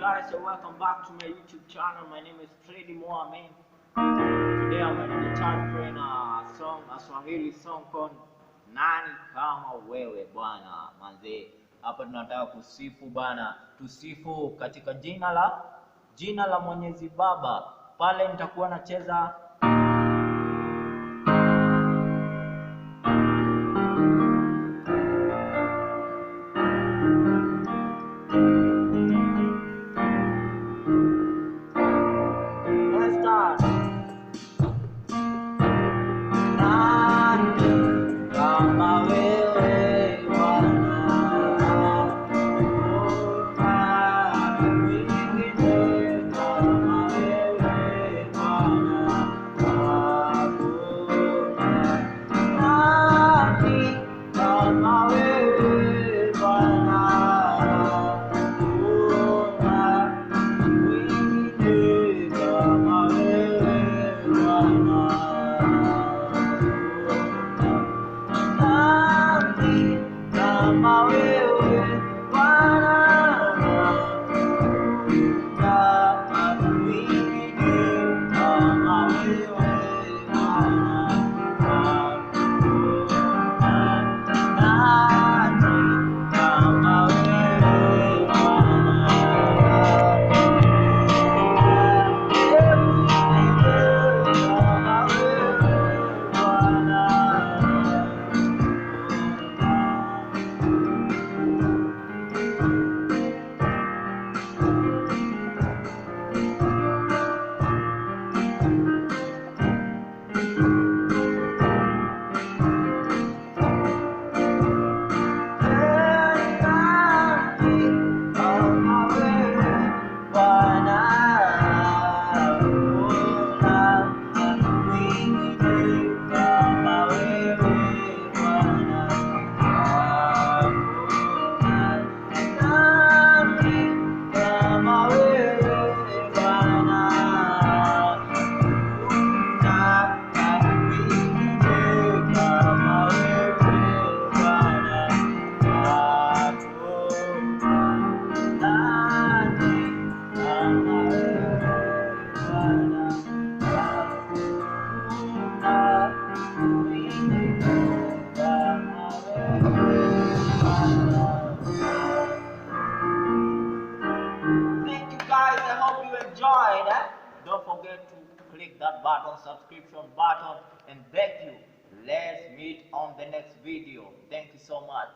guys, and welcome back to my YouTube channel. My name is Freddy Mohamed. Today I'm gonna start playing a Swahili song called Nani Kama wewe bwana. Manze, hapa tunataka kusifu bwana. Tusifu katika jina la Mwenyezi Baba. Pale nitakuwa nacheza guys, I hope you enjoyed. Don't forget to click that button, subscription button, and thank you. Let's meet on the next video. Thank you so much.